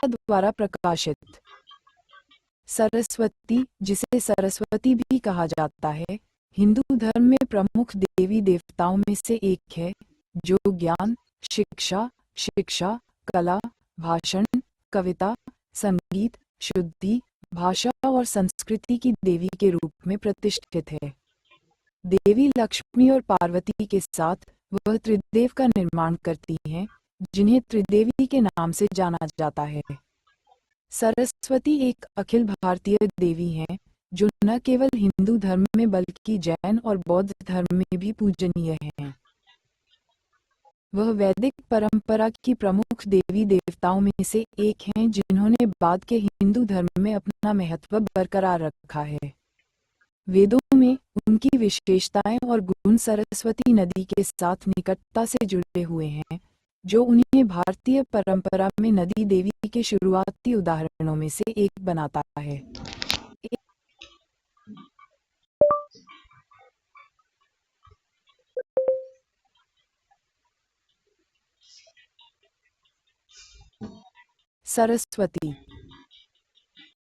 द्वारा प्रकाशित। सरस्वती, जिसे सरस्वती भी कहा जाता है, हिंदू धर्म में प्रमुख देवी देवताओं में से एक है, जो ज्ञान, शिक्षा, कला, भाषण, कविता, संगीत, शुद्धि, भाषा और संस्कृति की देवी के रूप में प्रतिष्ठित है। देवी लक्ष्मी और पार्वती के साथ वह त्रिदेव का निर्माण करती हैं, जिन्हें त्रिदेवी के नाम से जाना जाता है। सरस्वती एक अखिल भारतीय देवी हैं, जो न केवल हिंदू धर्म में बल्कि जैन और बौद्ध धर्म में भी पूजनीय हैं। वह वैदिक परंपरा की प्रमुख देवी देवताओं में से एक हैं, जिन्होंने बाद के हिंदू धर्म में अपना महत्व बरकरार रखा है। वेदों में उनकी विशेषताएं और गुण सरस्वती नदी के साथ निकटता से जुड़े हुए हैं, जो उन्हें भारतीय परंपरा में नदी देवी के शुरुआती उदाहरणों में से एक बनाता है। सरस्वती,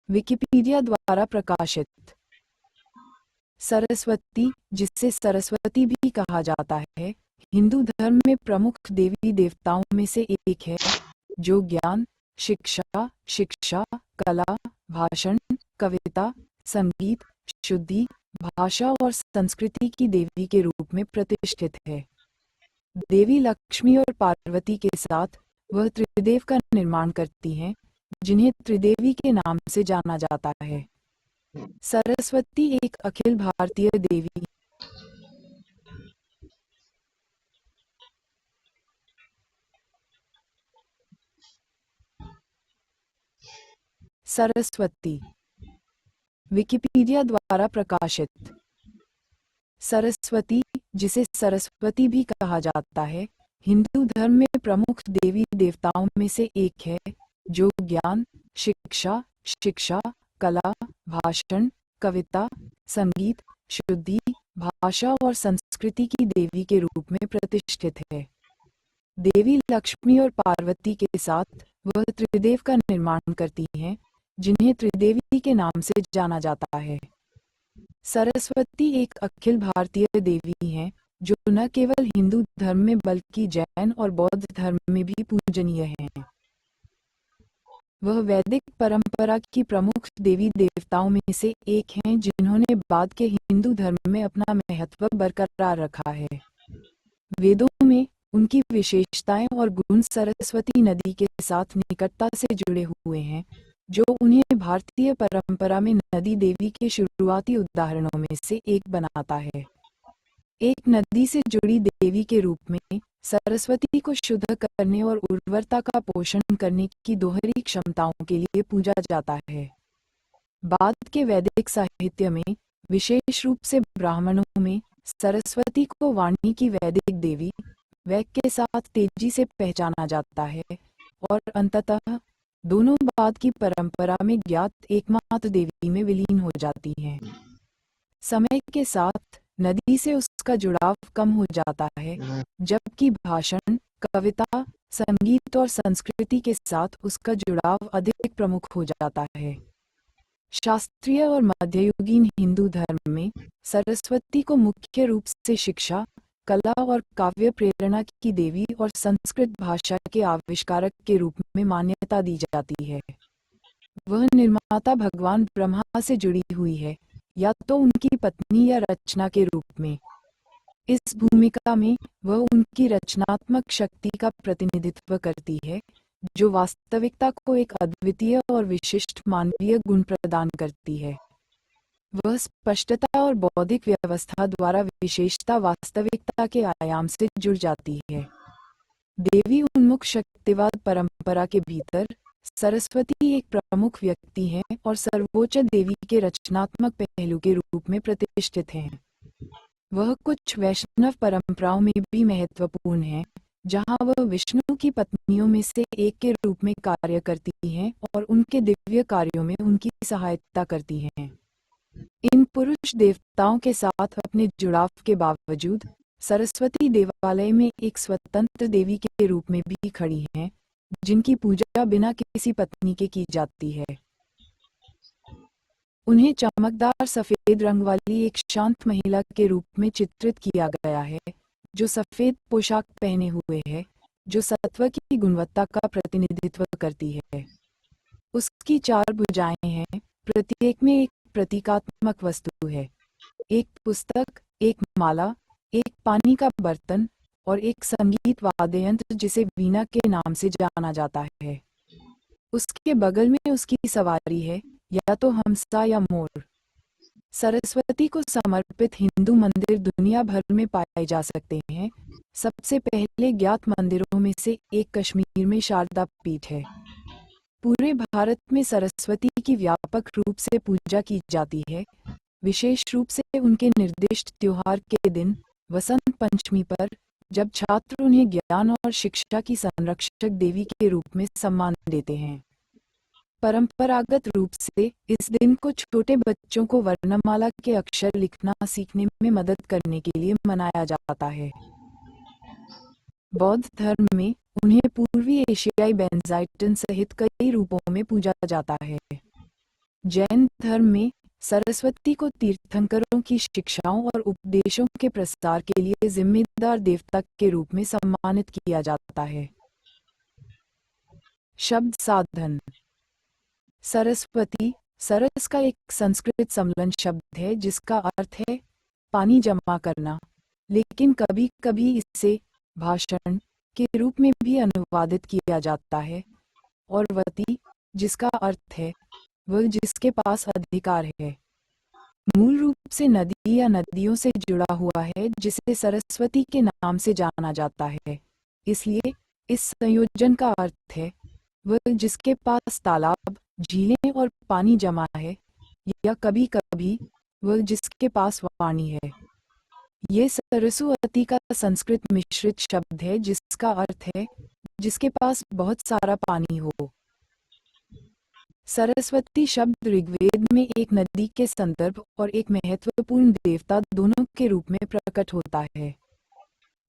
विकिपीडिया द्वारा प्रकाशित। सरस्वती, जिसे सरस्वती भी कहा जाता है, हिंदू धर्म में प्रमुख देवी देवताओं में से एक है, जो ज्ञान, शिक्षा, कला, भाषण, कविता, संगीत, शुद्धि, भाषा और संस्कृति की देवी के रूप में प्रतिष्ठित है। देवी लक्ष्मी और पार्वती के साथ वह त्रिदेव का निर्माण करती हैं, जिन्हें त्रिदेवी के नाम से जाना जाता है। सरस्वती एक अखिल भारतीय देवी सरस्वती, विकिपीडिया द्वारा प्रकाशित। सरस्वती, जिसे सरस्वती भी कहा जाता है, हिंदू धर्म में प्रमुख देवी देवताओं में से एक है, जो ज्ञान, शिक्षा, कला, भाषण, कविता, संगीत, शुद्धि, भाषा और संस्कृति की देवी के रूप में प्रतिष्ठित है। देवी लक्ष्मी और पार्वती के साथ वह त्रिदेव का निर्माण करती हैं, जिन्हें त्रिदेवी के नाम से जाना जाता है। सरस्वती एक अखिल भारतीय देवी हैं, जो न केवल हिंदू धर्म में बल्कि जैन और बौद्ध धर्म में भी पूजनीय हैं। वह वैदिक परंपरा की प्रमुख देवी देवताओं में से एक हैं, जिन्होंने बाद के हिंदू धर्म में अपना महत्व बरकरार रखा है। वेदों में उनकी विशेषताएं और गुण सरस्वती नदी के साथ निकटता से जुड़े हुए हैं, जो उन्हें भारतीय परंपरा में नदी देवी के शुरुआती उदाहरणों में से एक बनाता है। एक नदी से जुड़ी देवी के रूप में सरस्वती को शुद्ध करने और उर्वरता का पोषण करने की दोहरी क्षमताओं के लिए पूजा जाता है। बाद के वैदिक साहित्य में, विशेष रूप से ब्राह्मणों में, सरस्वती को वाणी की वैदिक देवी वैक के साथ तेजी से पहचाना जाता है और अंततः दोनों बाद की परंपरा में ज्ञात एकमात्र देवी में विलीन हो जाती हैं। समय के साथ नदी से उसका जुड़ाव कम हो जाता है, जबकि भाषण, कविता, संगीत और संस्कृति के साथ उसका जुड़ाव अधिक प्रमुख हो जाता है। शास्त्रीय और मध्ययुगीन हिंदू धर्म में सरस्वती को मुख्य रूप से शिक्षा, कला और काव्य प्रेरणा की देवी और संस्कृत भाषा के आविष्कारक के रूप में मान्यता दी जाती है। वह निर्माता भगवान ब्रह्मा से जुड़ी हुई है, या तो उनकी पत्नी या रचना के रूप में। इस भूमिका में वह उनकी रचनात्मक शक्ति का प्रतिनिधित्व करती है, जो वास्तविकता को एक अद्वितीय और विशिष्ट मानवीय गुण प्रदान करती है। वह स्पष्टता और बौद्धिक व्यवस्था द्वारा विशेषता वास्तविकता के आयाम से जुड़ जाती है। देवी उन्मुख शक्तिवाद परंपरा के भीतर सरस्वती एक प्रमुख व्यक्ति हैं और सर्वोच्च देवी के रचनात्मक पहलू के रूप में प्रतिष्ठित हैं। वह कुछ वैष्णव परंपराओं में भी महत्वपूर्ण है, जहां वह विष्णु की पत्नियों में से एक के रूप में कार्य करती हैं और उनके दिव्य कार्यों में उनकी सहायता करती हैं। इन पुरुष देवताओं के साथ अपने जुड़ाव के बावजूद सरस्वती देवालय में एक स्वतंत्र देवी के रूप में भी खड़ी हैं, जिनकी पूजा बिना किसी पत्नी के की जाती है। उन्हें चमकदार सफेद रंग वाली एक शांत महिला के रूप में चित्रित किया गया है, जो सफेद पोशाक पहने हुए है, जो सत्व की गुणवत्ता का प्रतिनिधित्व करती है। उसकी 4 भुजाएं हैं, प्रत्येक में एक प्रतीकात्मक वस्तु है। एक पुस्तक, एक माला, एक पानी का बर्तन और एक संगीत वाद्य यंत्र जिसे वीणा के नाम से जाना जाता है। उसके बगल में उसकी सवारी है, या तो हंसा या मोर। सरस्वती को समर्पित हिंदू मंदिर दुनिया भर में पाए जा सकते हैं। सबसे पहले ज्ञात मंदिरों में से एक कश्मीर में शारदा पीठ है। पूरे भारत में सरस्वती की व्यापक रूप से पूजा की जाती है, विशेष रूप से उनके निर्दिष्ट त्योहार के दिन, वसंत पंचमी पर, जब छात्र उन्हें ज्ञान और शिक्षा की संरक्षक देवी के रूप में सम्मान देते हैं। परंपरागत रूप से इस दिन को छोटे बच्चों को वर्णमाला के अक्षर लिखना सीखने में मदद करने के लिए मनाया जाता है। बौद्ध धर्म में उन्हें पूर्वी एशियाई बेंजाइटन सहित कई रूपों में पूजा जाता है। जैन धर्म में सरस्वती को तीर्थंकरों की शिक्षाओं और उपदेशों के प्रसार के लिए जिम्मेदार देवता के रूप में सम्मानित किया जाता है। शब्द साधन। सरस्वती, सरस का एक संस्कृत समलन शब्द है जिसका अर्थ है पानी जमा करना, लेकिन कभी-कभी इसे भाषण के रूप में भी अनुवादित किया जाता है, और वती, जिसका अर्थ है वह जिसके पास अधिकार है। मूल रूप से नदी या नदियों से जुड़ा हुआ है जिसे सरस्वती के नाम से जाना जाता है, इसलिए इस संयोजन का अर्थ है वह जिसके पास तालाब, झीलें और पानी जमा है, या कभी-कभी वह जिसके पास वाणी है। ये सरस्वती का संस्कृत मिश्रित शब्द है जिसका अर्थ है जिसके पास बहुत सारा पानी हो। सरस्वती शब्द ऋग्वेद में एक नदी के संदर्भ और एक महत्वपूर्ण देवता दोनों के रूप में प्रकट होता है।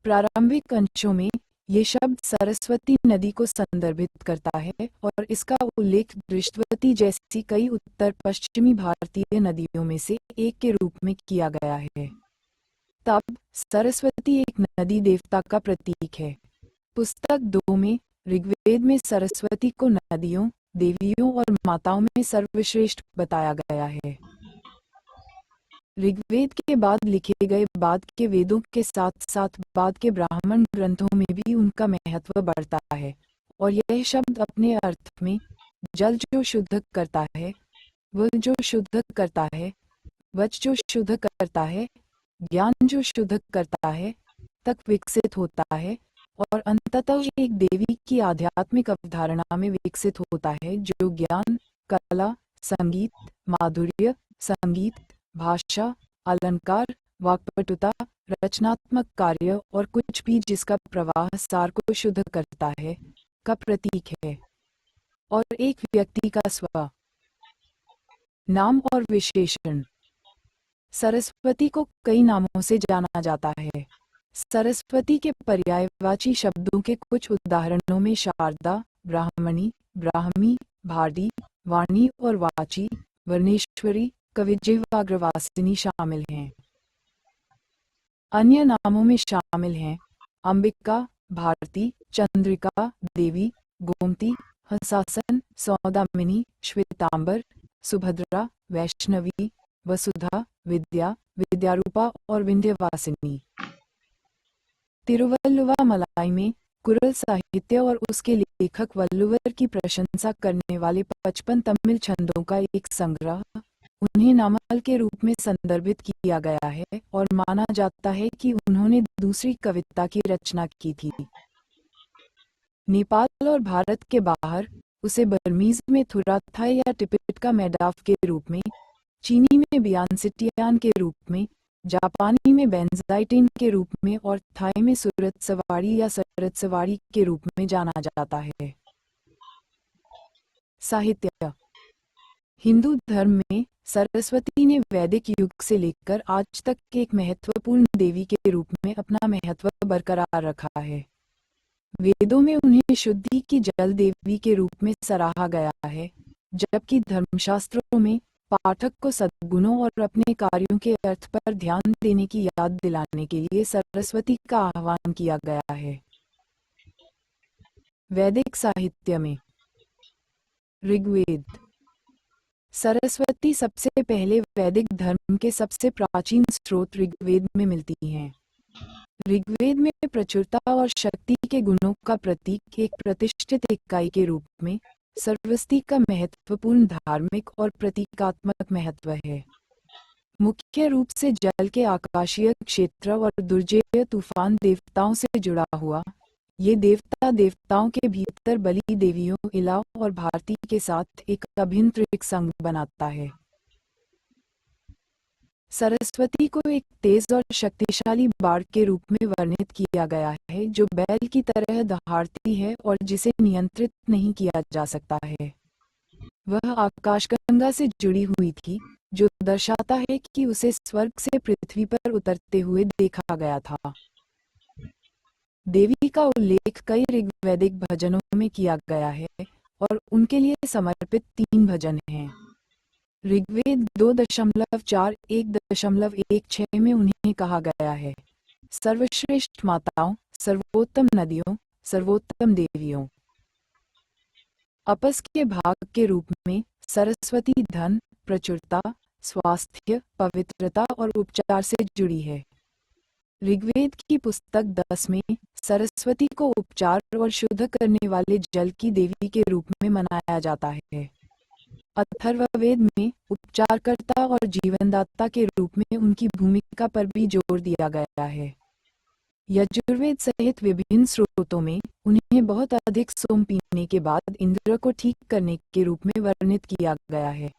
प्रारंभिक अंशों में ये शब्द सरस्वती नदी को संदर्भित करता है और इसका उल्लेख दृष्टवती जैसी कई उत्तर पश्चिमी भारतीय नदियों में से एक के रूप में किया गया है। तब सरस्वती एक नदी देवता का प्रतीक है। पुस्तक 2 में ऋग्वेद में सरस्वती को नदियों, देवियों और माताओं में सर्वश्रेष्ठ बताया गया है। ऋग्वेद के बाद लिखे गए बाद के वेदों के साथ साथ बाद के ब्राह्मण ग्रंथों में भी उनका महत्व बढ़ता है, और यह शब्द अपने अर्थ में जल जो शुद्ध करता है, वह जो शुद्ध करता है, वच जो शुद्ध करता है, ज्ञान जो शुद्ध करता है, तक विकसित होता है और अंततः एक देवी की आध्यात्मिक अवधारणा में विकसित होता है जो ज्ञान, कला, संगीत, माधुर्य, संगीत, भाषा, अलंकार, वाक्पटुता, रचनात्मक कार्य और कुछ भी जिसका प्रवाह सार को शुद्ध करता है, का प्रतीक है। और एक व्यक्ति का स्व नाम और विशेषण। सरस्वती को कई नामों से जाना जाता है। सरस्वती के पर्यायवाची शब्दों के कुछ उदाहरणों में शारदा, ब्राह्मणी, ब्राह्मी, भारती, वाणी और वाची, वर्णेश्वरी, कविजिह्वाग्रवासिनी शामिल हैं। अन्य नामों में शामिल हैं अंबिका, भारती, चंद्रिका, देवी, गोमती, हंसासन, सौदामिनी, श्वेतांबर, सुभद्रा, वैष्णवी, वसुधा, विद्या, विद्यारूपा और विंध्यवासिनी। तिरुवल्लुवामलाई में कुरल साहित्य और उसके लेखक वल्लुवर की प्रशंसा करने वाले 55 तमिल छंदों का एक संग्रह उन्हें नामल के रूप में संदर्भित किया गया है और माना जाता है कि उन्होंने दूसरी कविता की रचना की थी। नेपाल और भारत के बाहर उसे बर्मीज में थुराथा या टिपिटका मैडाफ के रूप में, चीनी में बियानसिटियान के रूप में, जापानी में बेंजाइटिन के रूप में और थाई में सूरत सवारी या सरत सवारी के रूप में जाना जाता है। साहित्य। हिंदू धर्म में सरस्वती ने वैदिक युग से लेकर आज तक एक महत्वपूर्ण देवी के रूप में अपना महत्व बरकरार रखा है। वेदों में उन्हें शुद्धि की जल देवी के रूप में सराहा गया है, जबकि धर्मशास्त्रों में पाठक को सद्गुणों और अपने कार्यों के अर्थ पर ध्यान देने की याद दिलाने के लिए सरस्वती का आह्वान किया गया है। वैदिक साहित्य में ऋग्वेद। सरस्वती सबसे पहले वैदिक धर्म के सबसे प्राचीन स्रोत ऋग्वेद में मिलती हैं। ऋग्वेद में प्रचुरता और शक्ति के गुणों का प्रतीक एक प्रतिष्ठित इकाई के रूप में सरस्वती का महत्वपूर्ण धार्मिक और प्रतीकात्मक महत्व है। मुख्य रूप से जल के आकाशीय क्षेत्र और दुर्जय तूफान देवताओं से जुड़ा हुआ, ये देवता देवताओं के भीतर बलि देवियों इला और भारती के साथ एक अभिन्न त्रिक संघ बनाता है। सरस्वती को एक तेज और शक्तिशाली बाण के रूप में वर्णित किया गया है, जो बैल की तरह दहाड़ती है और जिसे नियंत्रित नहीं किया जा सकता है। वह आकाशगंगा से जुड़ी हुई थी, जो दर्शाता है कि उसे स्वर्ग से पृथ्वी पर उतरते हुए देखा गया था। देवी का उल्लेख कई ऋग्वैदिक भजनों में किया गया है और उनके लिए समर्पित 3 भजन हैं। ऋग्वेद 2.4-1.16 में उन्हें कहा गया है, सर्वश्रेष्ठ माताओं, सर्वोत्तम नदियों, सर्वोत्तम देवियों। अपस के भाग के रूप में सरस्वती धन, प्रचुरता, स्वास्थ्य, पवित्रता और उपचार से जुड़ी है। ऋग्वेद की पुस्तक 10 में सरस्वती को उपचार और शुद्ध करने वाले जल की देवी के रूप में मनाया जाता है। अथर्ववेद में उपचारकर्ता और जीवनदाता के रूप में उनकी भूमिका पर भी जोर दिया गया है। यजुर्वेद सहित विभिन्न स्रोतों में उन्हें बहुत अधिक सोम पीने के बाद इंद्र को ठीक करने के रूप में वर्णित किया गया है।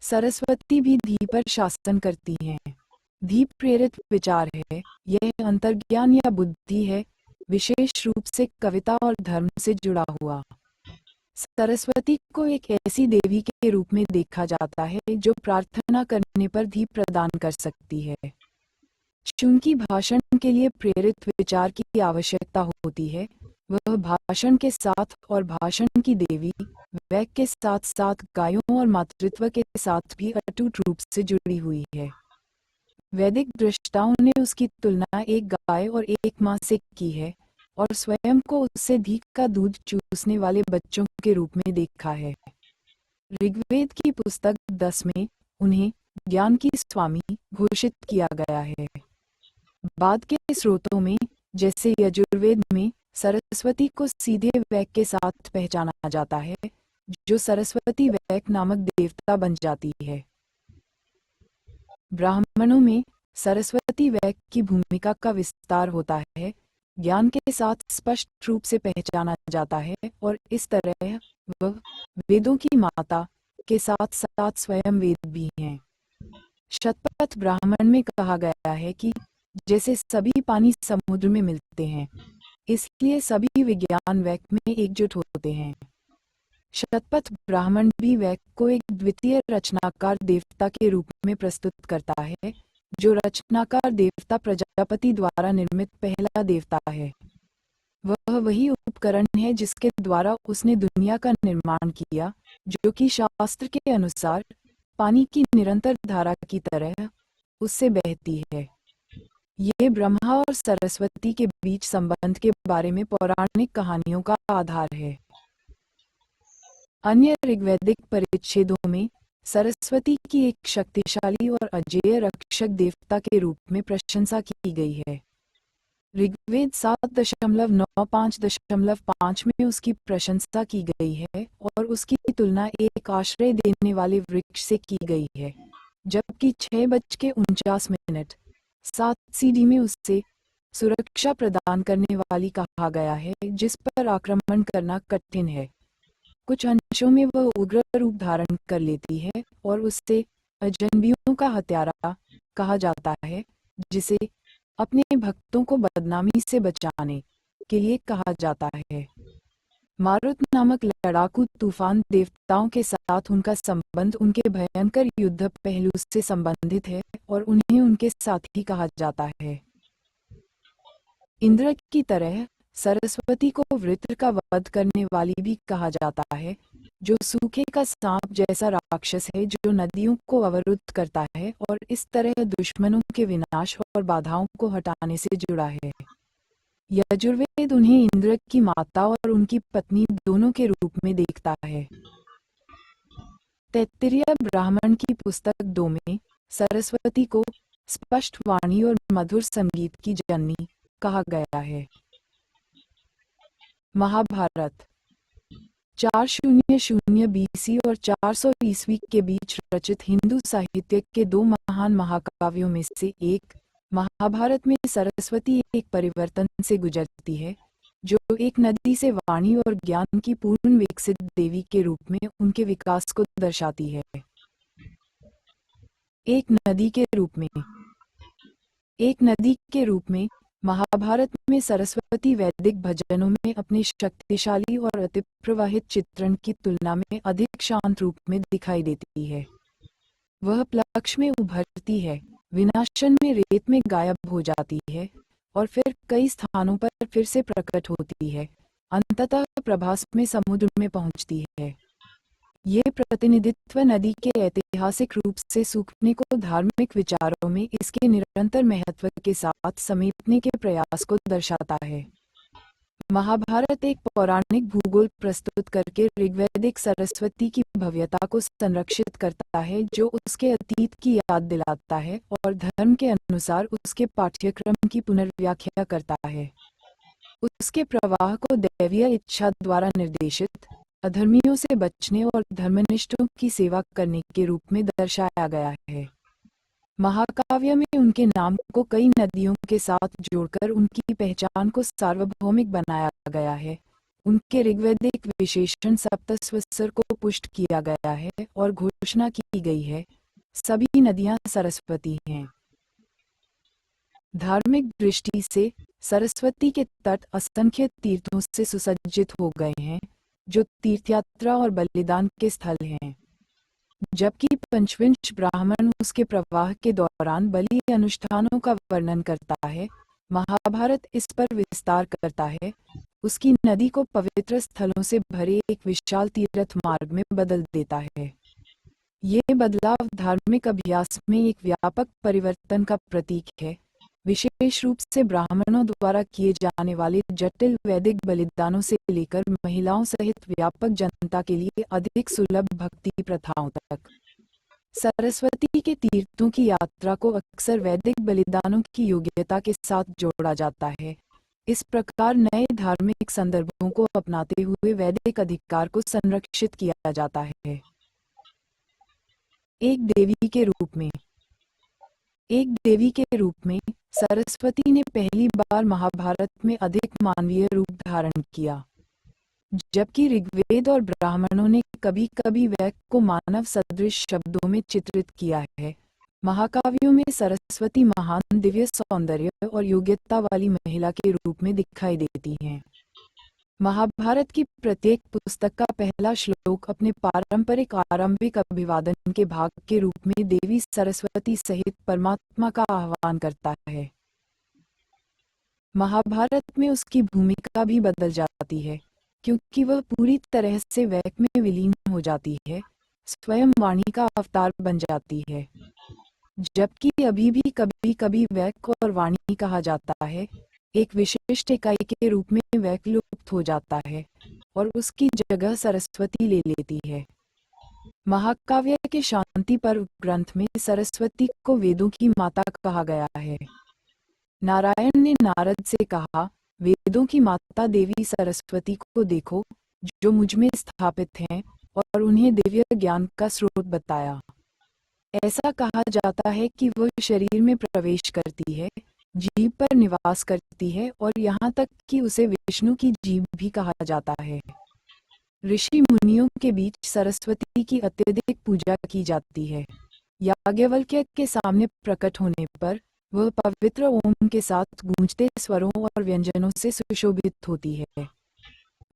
सरस्वती भी धी पर शासन करती हैं। धी प्रेरित विचार है, यह अंतर्ज्ञान या बुद्धि है, विशेष रूप से कविता और धर्म से जुड़ा हुआ। सरस्वती को एक ऐसी देवी के रूप में देखा जाता है जो प्रार्थना करने पर धी प्रदान कर सकती है। चूंकि भाषण के लिए प्रेरित विचार की आवश्यकता होती है, वह भाषण के साथ और भाषण की देवी वैक के साथ साथ गायों और मातृत्व के साथ भी अटूट रूप से जुड़ी हुई है। वैदिक दृष्टाओं ने उसकी तुलना एक गाय और एक मां से की है और स्वयं को उससे धी का दूध चूसने वाले बच्चों के रूप में देखा है। ऋग्वेद की पुस्तक 10 में उन्हें ज्ञान की स्वामी घोषित किया गया है। बाद के स्रोतों में, जैसे यजुर्वेद में, सरस्वती को सीधे वैक के साथ पहचाना जाता है, जो सरस्वती वैक नामक देवता बन जाती है। ब्राह्मणों में सरस्वती वैक की भूमिका का विस्तार होता है, ज्ञान के साथ स्पष्ट रूप से पहचाना जाता है और इस तरह वह वेदों की माता के साथ साथ स्वयं वेद भी हैं। शतपथ ब्राह्मण में कहा गया है कि जैसे सभी पानी समुद्र में मिलते हैं, इसलिए सभी विज्ञान वैक में एकजुट होते हैं। शतपथ ब्राह्मण भी वैक को एक द्वितीय रचनाकार देवता के रूप में प्रस्तुत करता है, जो रचनाकार देवता प्रजापति द्वारा निर्मित पहला देवता है। वह वही उपकरण है जिसके द्वारा उसने दुनिया का निर्माण किया, जो कि शास्त्र के अनुसार पानी की निरंतर धारा की तरह उससे बहती है। ये ब्रह्मा और सरस्वती के बीच संबंध के बारे में पौराणिक कहानियों का आधार है। अन्य ऋग्वैदिक परिच्छेदों में सरस्वती की एक शक्तिशाली और अजेय रक्षक देवता के रूप में प्रशंसा की गई है। ऋग्वेद 7.9-5.5 में उसकी प्रशंसा की गई है और उसकी तुलना एक आश्रय देने वाले वृक्ष से की गई है, जबकि 6:49 7 सीडी में उससे सुरक्षा प्रदान करने वाली कहा गया है, जिस पर आक्रमण करना कठिन है। कुछ अंशों में वह उग्र रूप धारण कर लेती है और उससे अजनबियों का हत्यारा कहा जाता है, जिसे अपने भक्तों को बदनामी से बचाने के लिए कहा जाता है। मारुत नामक लड़ाकू तूफान देवताओं के साथ उनका संबंध उनके भयंकर युद्ध पहलू से संबंधित है और उन्हें उनके साथ ही कहा जाता है। इंद्र की तरह सरस्वती को वृत्र का वध करने वाली भी कहा जाता है, जो सूखे का सांप जैसा राक्षस है जो नदियों को अवरुद्ध करता है और इस तरह दुश्मनों के विनाश और बाधाओं को हटाने से जुड़ा है। यजुर्वेद उन्हें इंद्र की माता और उनकी पत्नी दोनों के रूप में देखता है। तैत्तिरीय ब्राह्मण की पुस्तक 2 में सरस्वती को स्पष्ट वाणी और मधुर संगीत की जननी कहा गया है। महाभारत 400 BC और 400 ईस्वी के बीच रचित हिंदू साहित्य के 2 महान महाकाव्यों में से एक महाभारत में सरस्वती एक परिवर्तन से गुजरती है, जो एक नदी से वाणी और ज्ञान की पूर्ण विकसित देवी के रूप में उनके विकास को दर्शाती है। एक नदी के रूप में महाभारत में सरस्वती वैदिक भजनों में अपने शक्तिशाली और अतिप्रवाहित चित्रण की तुलना में अधिक शांत रूप में दिखाई देती है। वह प्लक्ष में उभरती है, विनाशन में रेत में गायब हो जाती है और फिर कई स्थानों पर फिर से प्रकट होती है, अंततः प्रभास में समुद्र में पहुंचती है। ये प्रतिनिधित्व नदी के ऐतिहासिक रूप से सूखने को धार्मिक विचारों में इसके निरंतर महत्व के साथ समेटने के प्रयास को दर्शाता है। महाभारत एक पौराणिक भूगोल प्रस्तुत करके ऋग्वैदिक सरस्वती की भव्यता को संरक्षित करता है, जो उसके अतीत की याद दिलाता है और धर्म के अनुसार उसके पाठ्यक्रम की पुनर्व्याख्या करता है। उसके प्रवाह को दैवीय इच्छा द्वारा निर्देशित, अधर्मियों से बचने और धर्मनिष्ठों की सेवा करने के रूप में दर्शाया गया है। महाकाव्य में उनके नाम को कई नदियों के साथ जोड़कर उनकी पहचान को सार्वभौमिक बनाया गया है। उनके ऋग्वैदिक विशेषण सप्तस्वर को पुष्ट किया गया है और घोषणा की गई है, सभी नदियां सरस्वती हैं। धार्मिक दृष्टि से सरस्वती के तट असंख्य तीर्थों से सुसज्जित हो गए हैं, जो तीर्थयात्रा और बलिदान के स्थल हैं। जबकि पंचविंश ब्राह्मण उसके प्रवाह के दौरान बलि अनुष्ठानों का वर्णन करता है, महाभारत इस पर विस्तार करता है, उसकी नदी को पवित्र स्थलों से भरे एक विशाल तीर्थ मार्ग में बदल देता है। ये बदलाव धार्मिक अभ्यास में एक व्यापक परिवर्तन का प्रतीक है, विशेष रूप से ब्राह्मणों द्वारा किए जाने वाले जटिल वैदिक बलिदानों से लेकर महिलाओं सहित व्यापक जनता के लिए अधिक सुलभ भक्ति प्रथाओं तक। सरस्वती के तीर्थों की यात्रा को अक्सर वैदिक बलिदानों की योग्यता के साथ जोड़ा जाता है। इस प्रकार नए धार्मिक संदर्भों को अपनाते हुए वैदिक अधिकार को संरक्षित किया जाता है। एक देवी के रूप में सरस्वती ने पहली बार महाभारत में अधिक मानवीय रूप धारण किया। जबकि ऋग्वेद और ब्राह्मणों ने कभी कभी वैक को मानव सदृश शब्दों में चित्रित किया है, महाकाव्यों में सरस्वती महान दिव्य सौंदर्य और योग्यता वाली महिला के रूप में दिखाई देती हैं। महाभारत की प्रत्येक पुस्तक का पहला श्लोक अपने पारंपरिक आरंभिक अभिवादन के भाग के रूप में देवी सरस्वती सहित परमात्मा का आह्वान करता है। महाभारत में उसकी भूमिका भी बदल जाती है, क्योंकि वह पूरी तरह से वैक में विलीन हो जाती है, स्वयं वाणी का अवतार बन जाती है। जबकि अभी भी कभी कभी वैक और वाणी कहा जाता है, एक विशिष्ट इकाई के रूप में वैक लुप्त हो जाता है और उसकी जगह सरस्वती ले लेती है। महाकाव्य के शांति पर्व ग्रंथ में सरस्वती को वेदों की माता कहा गया है। नारायण ने नारद से कहा, वेदों की माता देवी सरस्वती को देखो, जो मुझ में स्थापित हैं, और उन्हें दिव्य ज्ञान का स्रोत बताया। ऐसा कहा जाता है कि वह शरीर में प्रवेश करती है, जीभ पर निवास करती है और यहाँ तक कि उसे विष्णु की जीभ भी कहा जाता है। ऋषि मुनियों के बीच सरस्वती की अत्यधिक पूजा की जाती है। याज्ञवल्क्य के सामने प्रकट होने पर वह पवित्र ओम के साथ गूंजते स्वरों और व्यंजनों से सुशोभित होती है।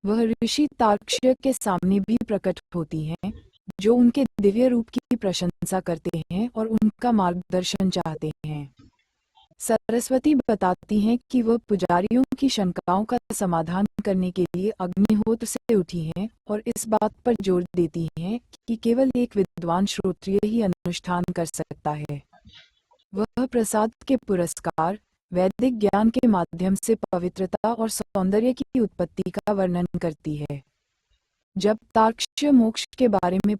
वह ऋषि तार्क्ष्य के सामने भी प्रकट होती हैं, जो उनके दिव्य रूप की प्रशंसा करते हैं और उनका मार्गदर्शन चाहते हैं। सरस्वती बताती हैं कि वह पुजारियों की शंकाओं का समाधान करने के लिए अग्निहोत्र से उठी हैं और इस बात पर जोर देती हैं कि केवल एक विद्वान श्रोत्रिय ही अनुष्ठान कर सकता है। वह प्रसाद के पुरस्कार, वैदिक ज्ञान के माध्यम से पवित्रता और सौंदर्य की उत्पत्ति का वर्णन करती है। जब तार्क्ष्य मोक्ष के बारे में